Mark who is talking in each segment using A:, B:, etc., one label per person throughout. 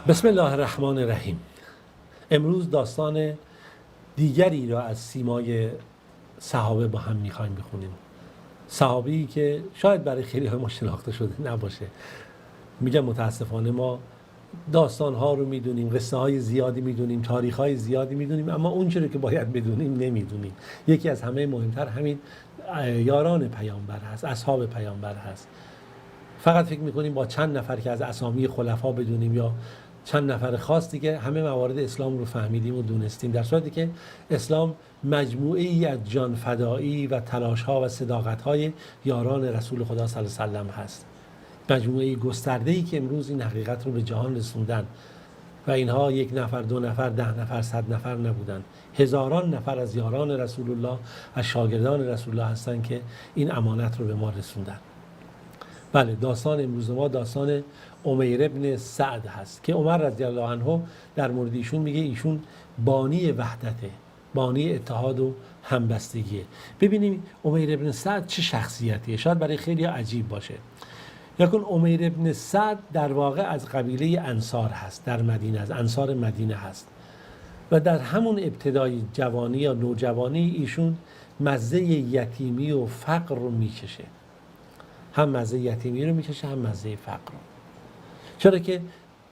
A: بسم الله الرحمن الرحیم. امروز داستان دیگری را از سیمای صحابه با هم میخوایم بخونیم. صحابی که شاید برای خیلی های ما شناخته شده نباشه. میگم متاسفانه ما داستانها رو میدونیم، قصه های زیادی میدونیم، تاریخ های زیادی میدونیم، اما اون چیزی که باید بدونیم نمیدونیم. یکی از همه مهمتر همین یاران پیامبر هست، اصحاب پیامبر هست. فقط فکر میکنیم با چند نفر که از اسامی خلفا بدونیم یا چند نفر خاص دیگه همه موارد اسلام رو فهمیدیم و دونستیم، در صورتی که اسلام مجموعه ای از جان فدایی و تلاش ها و صداقت های یاران رسول خدا صلی الله علیه و سلم هست. مجموعه گسترده ای که امروز این حقیقت رو به جهان رسوندن و اینها یک نفر، دو نفر، 10 نفر، 100 نفر نبودن. هزاران نفر از یاران رسول الله، از شاگردان رسول الله هستن که این امانت رو به ما رسوندن. بله، داستان امروز ما داستان عمیر ابن سعد هست که عمر رضی الله عنه در مورد ایشون میگه ایشون بانی وحدته، بانی اتحاد و همبستگیه. ببینیم عمیر ابن سعد چه شخصیتیه. شاید برای خیلی عجیب باشه. یکن عمیر ابن سعد در واقع از قبیله انصار هست، در مدینه، از انصار مدینه هست و در همون ابتدای جوانی یا نوجوانی ایشون مزه یتیمی و فقر رو میکشه. هم مزه یتیمی رو میکشه، هم مزه فقر رو. چرا که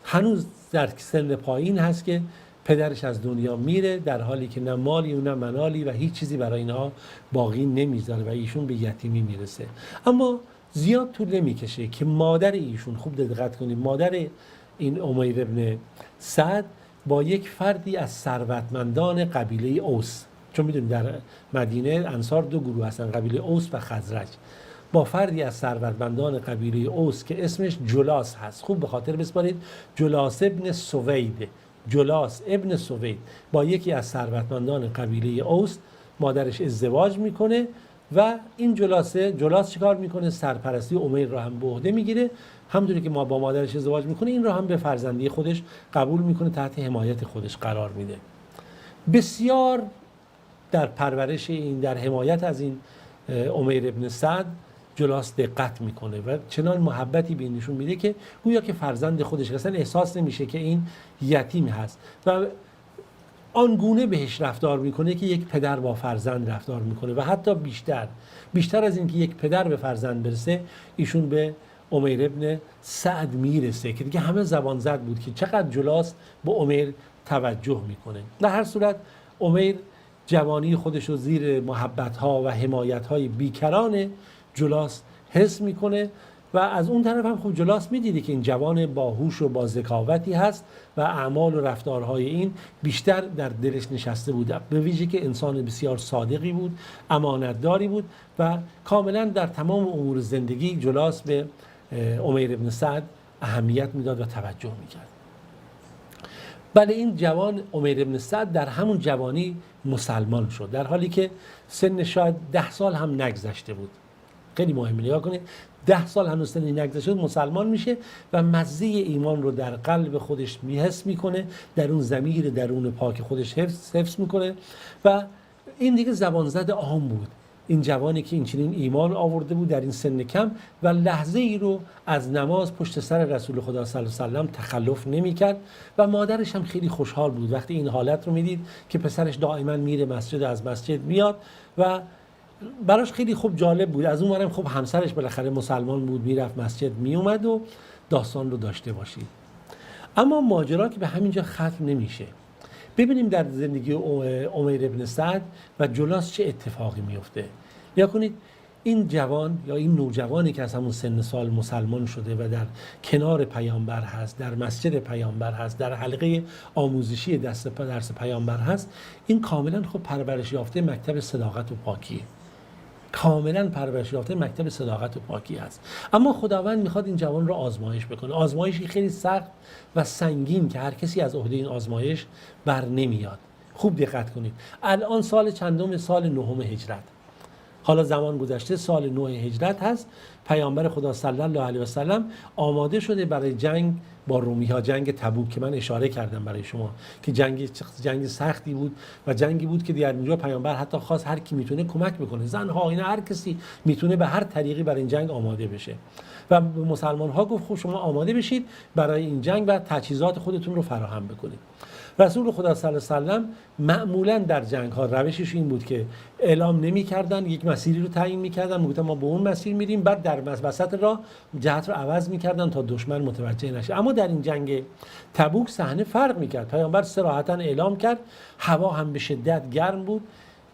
A: هنوز در سن پایین هست که پدرش از دنیا میره، در حالی که نه مالی و نه منالی و هیچ چیزی برای اینها باقی نمیذاره و ایشون به یتیمی میرسه. اما زیاد طول نمیکشه که مادر ایشون، خوب دقت کنید، مادر این عمیر ابن سعد با یک فردی از ثروتمندان قبیله اوس، چون میدونید در مدینه انصار دو گروه هستن، قبیله اوس و خزرج، با فردی از ثروتمندان قبیله اوس که اسمش جلاس هست. خوب به خاطر بسپارید، جلاس ابن سوید، جلاس ابن سوید با یکی از ثروتمندان قبیله اوس مادرش ازدواج میکنه و این جلاس چیکار میکنه؟ سرپرستی عمیر رو هم به عهده میگیره. همونطوری که ما با مادرش ازدواج میکنه، این رو هم به فرزندی خودش قبول میکنه، تحت حمایت خودش قرار میده. بسیار در پرورش این، در حمایت از این عمیر ابن سعد جلاس دقت میکنه و چنان محبتی به این نشون میده که گویا که فرزند خودش، اصلا احساس نمیشه که این یتیم هست و آنگونه بهش رفتار میکنه که یک پدر با فرزند رفتار میکنه و حتی بیشتر از این که یک پدر به فرزند برسه، ایشون به عمیر ابن سعد میرسه که دیگه همه زبان زد بود که چقدر جلاس به عمیر توجه میکنه. در هر صورت عمیر جوانی خودش رو زیر محبت‌ها و حمایت‌های بیکران جلاس حس میکنه و از اون طرف هم خوب جلاس میدیده که این جوان باهوش و با ذکاوتی هست و اعمال و رفتارهای این بیشتر در دلش نشسته بود، به ویژه که انسان بسیار صادقی بود، امانتداری بود و کاملا در تمام امور زندگی جلاس به عمیر ابن سعد اهمیت میداد و توجه میکرد. بله، این جوان عمیر ابن سعد در همون جوانی مسلمان شد، در حالی که سن شاید 10 سال هم نگذشته بود. خیلی مهمه نگاه کنید، 10 سال هنوز سنی نگذشته مسلمان میشه و مزه ایمان رو در قلب خودش حس میکنه، در اون ضمیر درون پاک خودش حفظ میکنه و این دیگه زبان زد عام بود. این جوانی که این چنین ایمان آورده بود در این سن کم و لحظه ای رو از نماز پشت سر رسول خدا صلی الله علیه و سلم تخلف نمیکرد و مادرش هم خیلی خوشحال بود وقتی این حالت رو میدید که پسرش دائما میره مسجد، از مسجد میاد و براش خیلی خوب جالب بود. از اون ورم خب همسرش بالاخره مسلمان بود، میرفت مسجد میومد و داستان رو داشته باشید. اما ماجرا که به همینجا ختم نمیشه. ببینیم در زندگی عمیر ابن سعد و جلاس چه اتفاقی میفته. یا کنید این جوان یا این نوجوانی که از همون سن سال مسلمان شده و در کنار پیامبر هست، در مسجد پیامبر هست، در حلقه آموزشی درس پیامبر هست، این کاملا خب پرورش یافته مکتب صداقت و پاکیه. کاملا پرورش یافته مکتب صداقت و پاکی است. اما خداوند میخواد این جوان رو آزمایش بکنه، آزمایشی خیلی سخت و سنگین که هر کسی از عهده این آزمایش بر نمیاد. خوب دقت کنید، الان سال چندم؟ سال 9 هجرت. حالا زمان گذشته، سال 9 هجرت هست پیامبر خدا صلی الله علیه و سلم آماده شده برای جنگ با رومی ها، جنگ تبوک که من اشاره کردم برای شما که جنگ سختی بود و جنگی بود که در اینجا پیامبر حتی خواست هر کی میتونه کمک بکنه، زنها، اینا هر کسی میتونه به هر طریقی برای این جنگ آماده بشه و به مسلمان ها گفت خب شما آماده بشید برای این جنگ و تجهیزات خودتون رو فراهم بکنید. رسول خدا صلی الله علیه و سلم معمولا در جنگ ها روشش این بود که اعلام نمی‌کردن، یک مسیری رو تعیین می‌کردن، میگفتن ما به اون مسیر میریم، بعد در وسط راه جهت رو عوض می‌کردن تا دشمن متوجه نشه. اما در این جنگ تبوک صحنه فرق می‌کرد. پیامبر صراحتاً اعلام کرد، هوا هم به شدت گرم بود،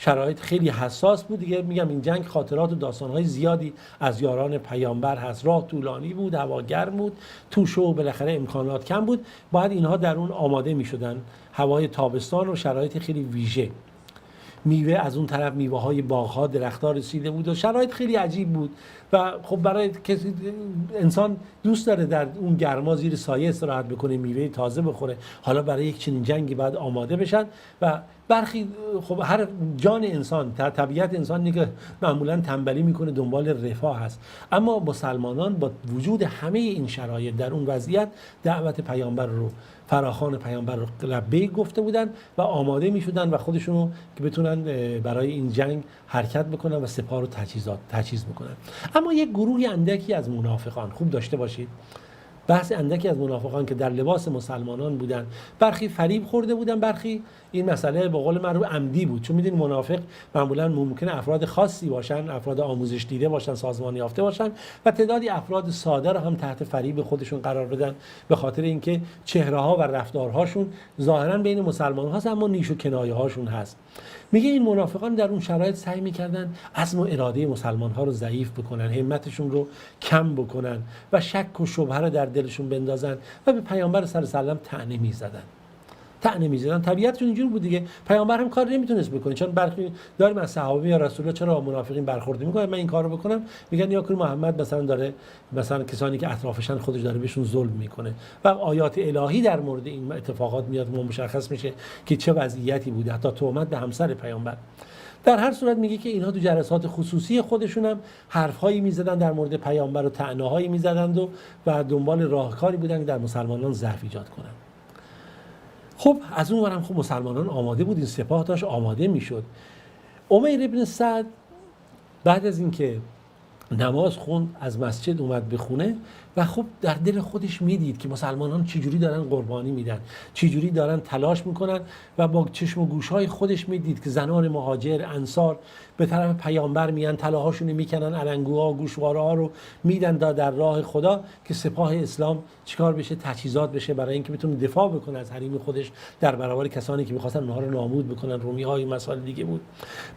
A: شرایط خیلی حساس بود. دیگه میگم این جنگ خاطرات و داستان‌های زیادی از یاران پیامبر هست. راه طولانی بود، هوا گرم بود، توش و بالاخره امکانات کم بود. باید اینها در اون آماده می‌شدن. هوای تابستان و شرایط خیلی ویژه. میوه از اون طرف، میوه های باغ ها، درخت ها رسیده بود و شرایط خیلی عجیب بود و خب برای کسی انسان دوست داره در اون گرما زیر سایه استراحت بکنه، میوه تازه بخوره. حالا برای یک چنین جنگی باید آماده بشن و برخی خب هر جان انسان، طبیعت انسان که معمولا تنبلی میکنه، دنبال رفاه هست. اما مسلمانان با وجود همه این شرایط در اون وضعیت دعوت پیامبر رو، فراخوان پیامبر رو لبیک گفته بودن و آماده می شدن و خودشونو که بتونن برای این جنگ حرکت بکنن و سپاه رو تجهیز بکنن. اما یک گروهی اندکی از منافقان، خوب داشته باشید، بحث اندکی از منافقان که در لباس مسلمانان بودن، برخی فریب خورده بودن، برخی این مسئله به قول معروف عمدی بود. چون میدونید منافق معمولا ممکنه افراد خاصی باشن، افراد آموزش دیده باشن، سازمان یافته باشن و تعدادی افراد ساده رو هم تحت فریب خودشون قرار بدن به خاطر اینکه چهره ها و رفتارهاشون ظاهرا بین مسلمان هاست اما نیش و کنایه هاشون هست. میگه این منافقان در اون شرایط سعی میکردن عزم و اراده مسلمان ها رو ضعیف بکنن، همتشون رو کم بکنن و شک و شبهه رو در دلشون بندازن و به پیامبر صلی الله علیه و سلم طعنه میزدن. طبیعتشون اینجور بود دیگه. پیامبر هم کار نمیتونست بکنه، چون برخی داریم از صحابه یا رسول الله چرا منافقین برخورد میکنن، من این کارو بکنم میگن یا که محمد مثلا داره، مثلا کسانی که اطرافشن خودش داره بهشون ظلم میکنه و آیات الهی در مورد این اتفاقات میاد و مشخص میشه که چه وضعیتی بوده، حتی تهمت به همسر پیامبر. در هر صورت میگه که اینها تو جلسات خصوصی خودشون هم حرفهایی میزدن در مورد پیامبر و طعنه‌هایی میزدند و دنبال راهکاری بودن که در مسلمانان ضعف ایجاد کنن. خب از اون ورم خب مسلمانان آماده بود، این سپاه داشت آماده میشد. امیر ابن سعد بعد از اینکه نماز خوند از مسجد اومد به خونه و خب در دل خودش میدید که مسلمانان چجوری دارن قربانی میدن، چجوری دارن تلاش میکنن و با چشم و گوشهای خودش میدید که زنان مهاجر، انصار به طرف پیامبر میان، طلاهاشون میکنن، علنگوها، گوشواره ها رو میدن در راه خدا که سپاه اسلام چیکار بشه، تجهیزات بشه برای اینکه بتونه دفاع بکنه از حریم خودش در برابر کسانی که میخواستن اونها رو نابود بکنن، رومی های مسائل دیگه بود.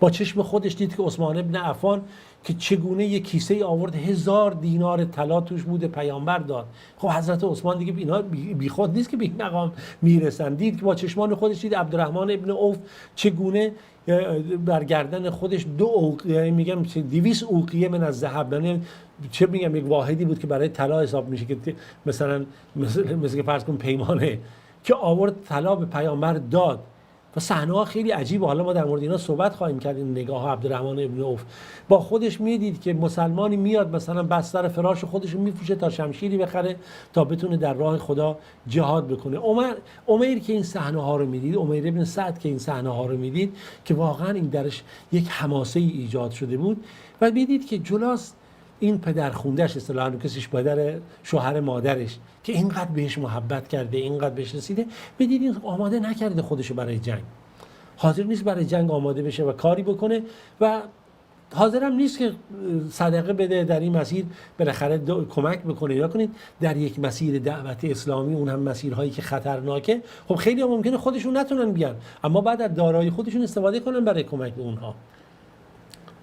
A: با چشم خودش دید که عثمان ابن عفان که چگونه یک کیسه آورد 1000 دینار طلا توش بوده پیامبر داد. خب حضرت عثمان دیگه اینا بیخود نیست که به این مقام میرسن. دید که با چشمان خودش دید عبدالرحمن ابن عوف چگونه بر گردن خودش 200 اوقیه من از ذهب، یعنی چه میگم یک واحدی بود که برای طلا حساب میشه که مثلا که فرض کن پیمانه که آورد طلا به پیامبر داد و صحنه‌ها خیلی عجیبه. حالا ما در مورد اینا صحبت خواهیم کرد. این نگاه عبدالرحمن ابن عوف با خودش میدید که مسلمانی میاد مثلا بستر فراش خودش رو میفروشه تا شمشیری بخره تا بتونه در راه خدا جهاد بکنه. امیر که این صحنه‌ها رو میدید، امیر ابن سعد که این صحنه‌ها رو میدید که واقعا این درش یک حماسه ای ایجاد شده بود و میدید که جلاس این پدر خونده‌اش، اصطلاحاً کسیش پدر شوهر مادرش که اینقدر بهش محبت کرده، اینقدر بهش رسیده، بدید این آماده نکرده خودشو برای جنگ، حاضر نیست برای جنگ آماده بشه و کاری بکنه و حاضرم نیست که صدقه بده در این مسیر، بالاخره کمک بکنه. یا کنید در یک مسیر دعوت اسلامی، اون هم مسیرهایی که خطرناکه، خب خیلی هم ممکنه خودشون نتونن بیان اما بعد از دارایی خودشون استفاده کنن برای کمک به اونها.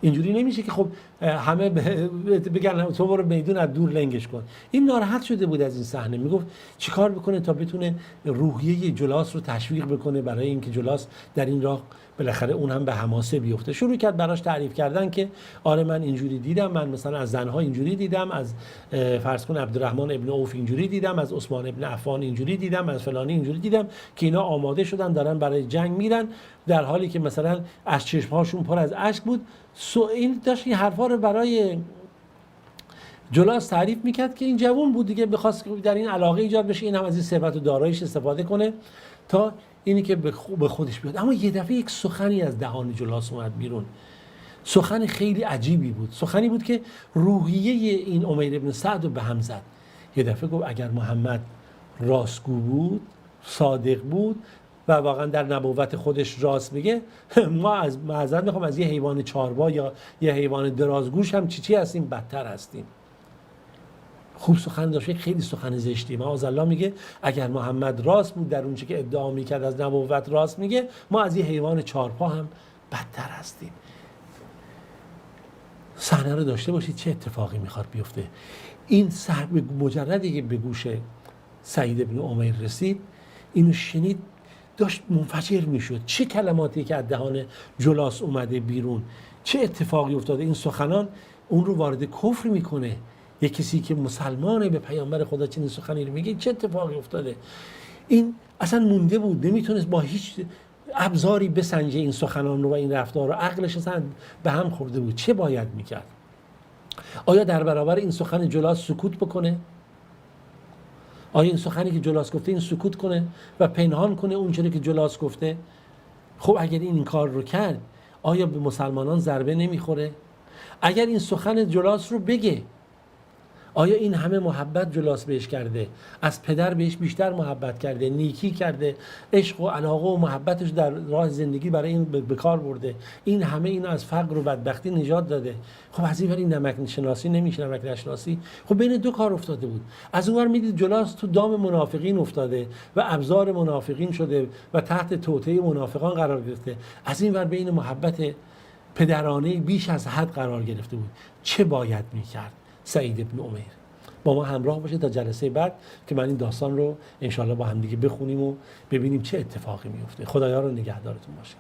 A: اینجوری نمیشه که خب همه بگن تو برو میدون از دور لنگش کن. این ناراحت شده بود از این صحنه، میگفت چیکار بکنه تا بتونه روحیه جلاس رو تشویق بکنه برای اینکه جلاس در این راه بالاخره اون هم به حماسه بیفته. شروع کرد براش تعریف کردن که آره من اینجوری دیدم، من مثلا از زنها اینجوری دیدم، از فرض کن عبدالرحمن ابن عوف اینجوری دیدم، از عثمان ابن عفان اینجوری دیدم، از فلانی اینجوری دیدم که اینا آماده شدن دارن برای جنگ میرن، در حالی که مثلا از چشمهاشون پر از اشک بود. این داشت این حرفا رو برای جلاس تعریف میکرد که این جوان بود دیگه، بخواست در این علاقه ایجاد بشه، این هم از این ثروت و داراییش استفاده کنه تا اینی که به خودش بیاد. اما یه دفعه یک سخنی از دهان جلاس اومد بیرون، سخن خیلی عجیبی بود، سخنی بود که روحیه این عمیر ابن سعد رو به هم زد. یه دفعه گفت اگر محمد راستگو بود، صادق بود و واقعا در نبوت خودش راست میگه، ما از معذرت میخوام از یه حیوان چارپا یا یه حیوان درازگوش هم چی هستیم، بدتر هستیم. خوب سخن داشته، خیلی سخن زشتی. معاذالله میگه اگر محمد راست بود در اون چیزی که ادعا میکرد از نبوت راست میگه، ما از یه حیوان چارپا هم بدتر هستیم. صحنه رو داشته باشید چه اتفاقی میخواد بیفته. این صحنه مجردی که به گوش سعید بن عمیر رسید، اینو شنید، داشت منفجر میشد. چه کلماتی که از دهان جلاس اومده بیرون، چه اتفاقی افتاده. این سخنان اون رو وارد کفر میکنه. یک کسی که مسلمانه به پیامبر خدا چنین سخنی رو میگه، چه اتفاقی افتاده. این اصلا مونده بود، نمیتونست با هیچ ابزاری بسنجه این سخنان رو و این رفتار رو. عقلش اصلا به هم خورده بود. چه باید میکرد؟ آیا در برابر این سخن جلاس سکوت بکنه؟ آیا این سخنی که جلاس گفته این سکوت کنه و پنهان کنه اونجوری که جلاس گفته؟ خب اگر این کار رو کرد، آیا به مسلمانان ضربه نمیخوره؟ اگر این سخن جلاس رو بگه، آیا این همه محبت جلاس بهش کرده، از پدر بهش بیشتر محبت کرده، نیکی کرده، عشق و علاقه و محبتش در راه زندگی برای این به کار برده، این همه اینو از فقر و بدبختی نجات داده. خب از این ور این نمک شناسی نمیشه، نمک نشناسی. خب بین دو کار افتاده بود. از اون ور میدید جلاس تو دام منافقین افتاده و ابزار منافقین شده و تحت توطئه منافقان قرار گرفته. از این ور بین محبت پدرانه بیش از حد قرار گرفته بود. چه باید میکرد سعید بن عمیر؟ با ما همراه باشه تا جلسه بعد که من این داستان رو انشالله با هم دیگه بخونیم و ببینیم چه اتفاقی میفته. خدایا رو نگهدارتون باشه.